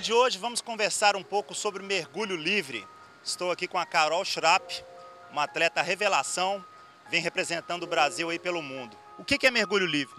de hoje vamos conversar um pouco sobre mergulho livre. Estou aqui com a Carol Schrapp, uma atleta revelação, vem representando o Brasil aí pelo mundo. O que é mergulho livre?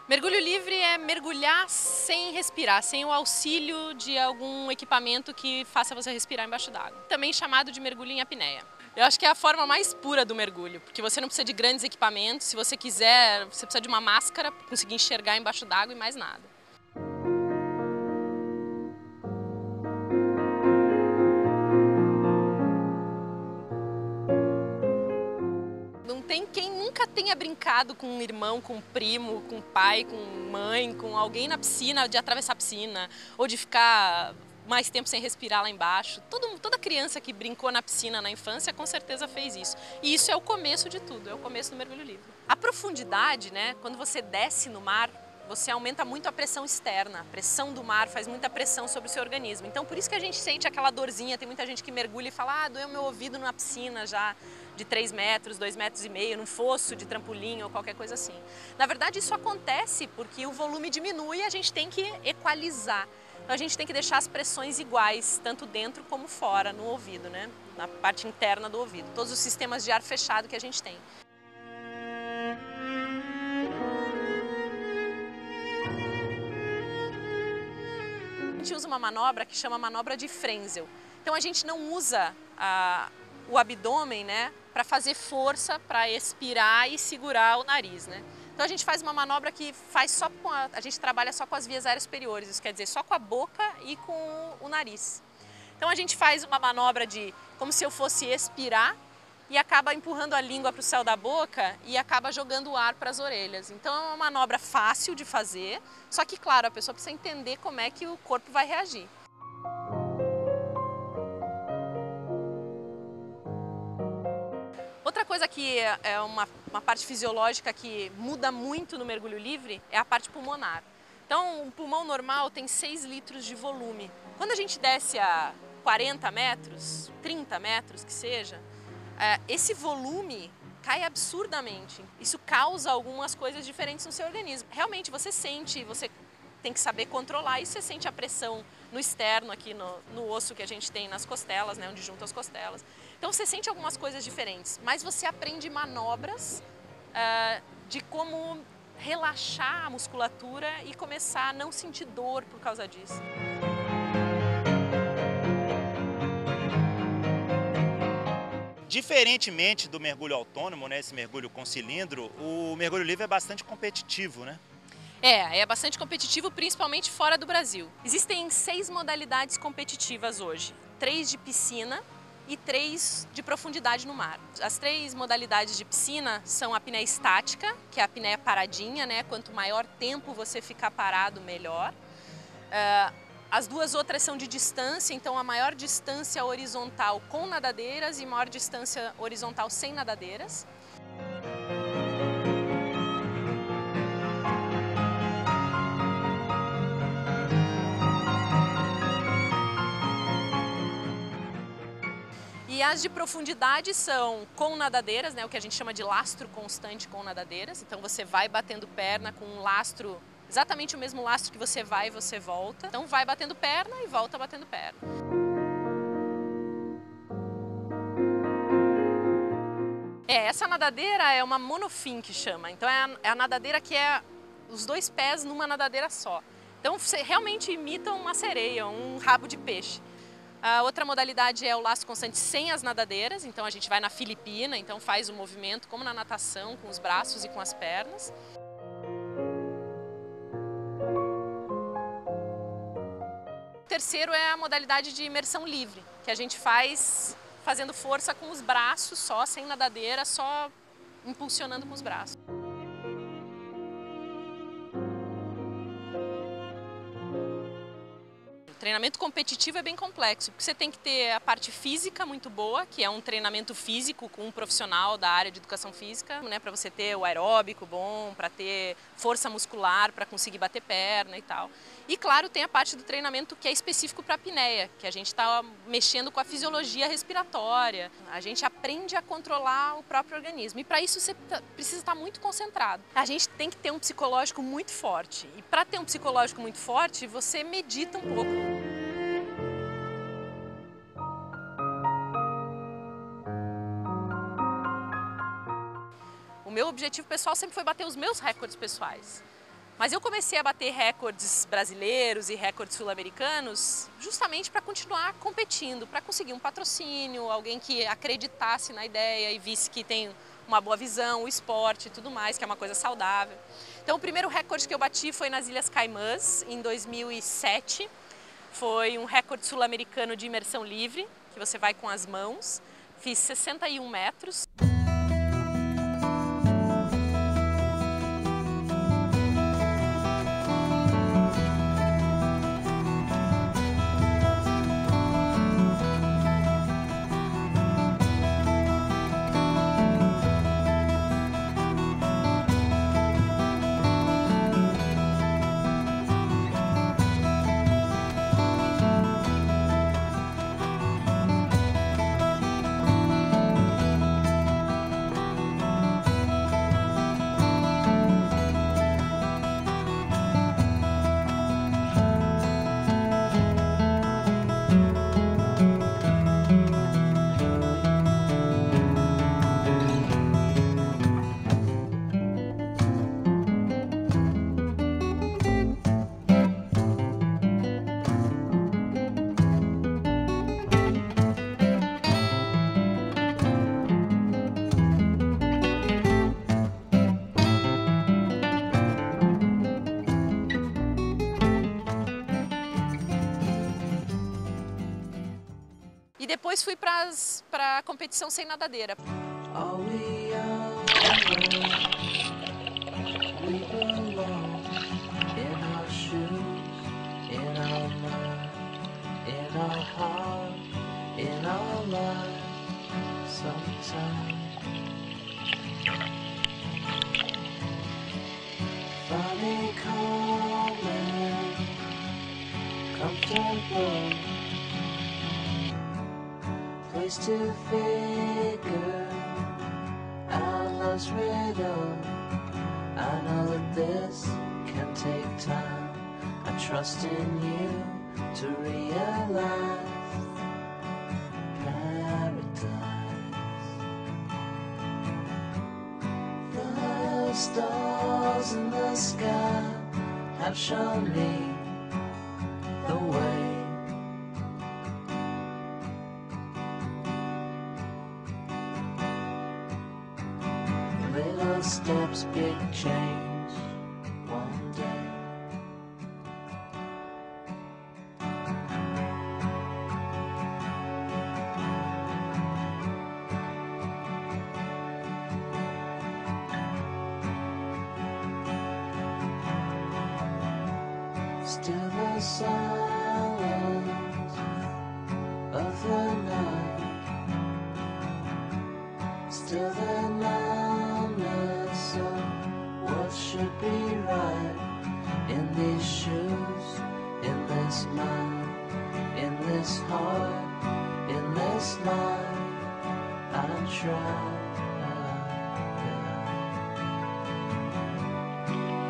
Mergulho livre é mergulhar sem respirar, sem o auxílio de algum equipamento que faça você respirar embaixo d'água. Também chamado de mergulho em apneia. Eu acho que é a forma mais pura do mergulho, porque você não precisa de grandes equipamentos. Se você quiser, você precisa de uma máscara para conseguir enxergar embaixo d'água e mais nada. Não tem quem nunca tenha brincado com um irmão, com um primo, com um pai, com mãe, com alguém na piscina, de atravessar a piscina, ou de ficar mais tempo sem respirar lá embaixo. Toda criança que brincou na piscina na infância com certeza fez isso. E isso é o começo de tudo, é o começo do mergulho livre. A profundidade, né, quando você desce no mar, você aumenta muito a pressão externa. A pressão do mar faz muita pressão sobre o seu organismo. Então por isso que a gente sente aquela dorzinha. Tem muita gente que mergulha e fala: doeu meu ouvido numa piscina já de 3 metros, 2,5 metros, num fosso de trampolim ou qualquer coisa assim. Na verdade isso acontece porque o volume diminui e a gente tem que equalizar. Então a gente tem que deixar as pressões iguais, tanto dentro como fora, no ouvido, né? Na parte interna do ouvido. Todos os sistemas de ar fechado que a gente tem. A gente usa uma manobra que chama manobra de Frenzel. Então a gente não usa o abdômen, né, para fazer força, para expirar e segurar o nariz, né? Então a gente faz uma manobra que faz só com a gente trabalha só com as vias aéreas superiores, isso quer dizer só com a boca e com o nariz. Então a gente faz uma manobra de como se eu fosse expirar e acaba empurrando a língua para o céu da boca e acaba jogando o ar para as orelhas. Então é uma manobra fácil de fazer, só que claro, a pessoa precisa entender como é que o corpo vai reagir. Outra coisa que é uma parte fisiológica que muda muito no mergulho livre é a parte pulmonar. Então, um pulmão normal tem 6 litros de volume. Quando a gente desce a 40 metros, 30 metros que seja, esse volume cai absurdamente. Isso causa algumas coisas diferentes no seu organismo. Realmente você sente, você tem que saber controlar e você sente a pressão no externo, aqui no osso que a gente tem nas costelas, né, onde junta as costelas. Então você sente algumas coisas diferentes, mas você aprende manobras de como relaxar a musculatura e começar a não sentir dor por causa disso. Diferentemente do mergulho autônomo, né, esse mergulho com cilindro, o mergulho livre é bastante competitivo, né? É bastante competitivo, principalmente fora do Brasil. Existem 6 modalidades competitivas hoje, 3 de piscina e 3 de profundidade no mar. As 3 modalidades de piscina são a apneia estática, que é a apneia paradinha, né? Quanto maior tempo você ficar parado, melhor. As 2 outras são de distância, então a maior distância horizontal com nadadeiras e maior distância horizontal sem nadadeiras. E as de profundidade são com nadadeiras, né, o que a gente chama de lastro constante com nadadeiras. Então você vai batendo perna com um lastro, exatamente o mesmo lastro que você vai e você volta. Então vai batendo perna e volta batendo perna. Essa nadadeira é uma monofin que chama. Então é a nadadeira que é os 2 pés numa nadadeira só. Então você realmente imita uma sereia, um rabo de peixe. A outra modalidade é o lastro constante sem as nadadeiras, então a gente vai na Filipina, então faz o movimento como na natação, com os braços e com as pernas. O terceiro é a modalidade de imersão livre, que a gente faz fazendo força com os braços só, sem nadadeira, só impulsionando com os braços. O treinamento competitivo é bem complexo, porque você tem que ter a parte física muito boa, que é um treinamento físico com um profissional da área de educação física, né, para você ter o aeróbico bom, para ter força muscular, para conseguir bater perna e tal. E claro, tem a parte do treinamento que é específico para a apneia, que a gente está mexendo com a fisiologia respiratória, a gente aprende a controlar o próprio organismo. E para isso você precisa estar muito concentrado. A gente tem que ter um psicológico muito forte. E para ter um psicológico muito forte, você medita um pouco. O meu objetivo pessoal sempre foi bater os meus recordes pessoais. Mas eu comecei a bater recordes brasileiros e recordes sul-americanos justamente para continuar competindo, para conseguir um patrocínio, alguém que acreditasse na ideia e visse que tem uma boa visão, o esporte e tudo mais, que é uma coisa saudável. Então o primeiro recorde que eu bati foi nas Ilhas Caimãs, em 2007. Foi um recorde sul-americano de imersão livre, que você vai com as mãos. Fiz 61 metros. E depois fui para a competição sem nadadeira. Place to figure out love's riddle. I know that this can take time. I trust in you to realize paradise. The stars in the sky have shown me the way. Little steps, big change, one day. Still the silence of the night. Still the numbness of what should be right. In these shoes, in this mind, in this heart, in this life, I try.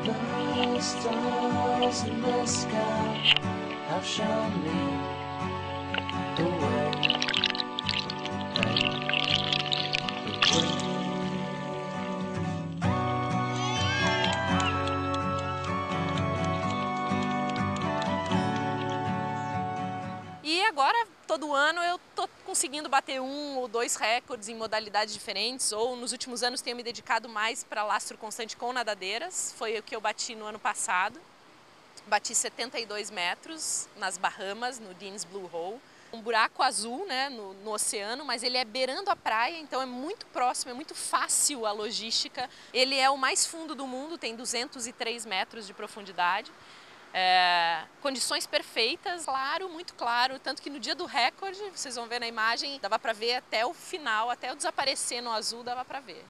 The stars in the sky have shown me the way. E agora, todo ano, eu tô conseguindo bater 1 ou 2 recordes em modalidades diferentes, ou nos últimos anos tenho me dedicado mais para lastro constante com nadadeiras. Foi o que eu bati no ano passado. Bati 72 metros nas Bahamas, no Dean's Blue Hole. Um buraco azul, né, no oceano, mas ele é beirando a praia, então é muito próximo, é muito fácil a logística. Ele é o mais fundo do mundo, tem 203 metros de profundidade. Condições perfeitas, claro, muito claro, tanto que no dia do recorde, vocês vão ver na imagem, dava para ver até o final, até eu desaparecer no azul, dava para ver.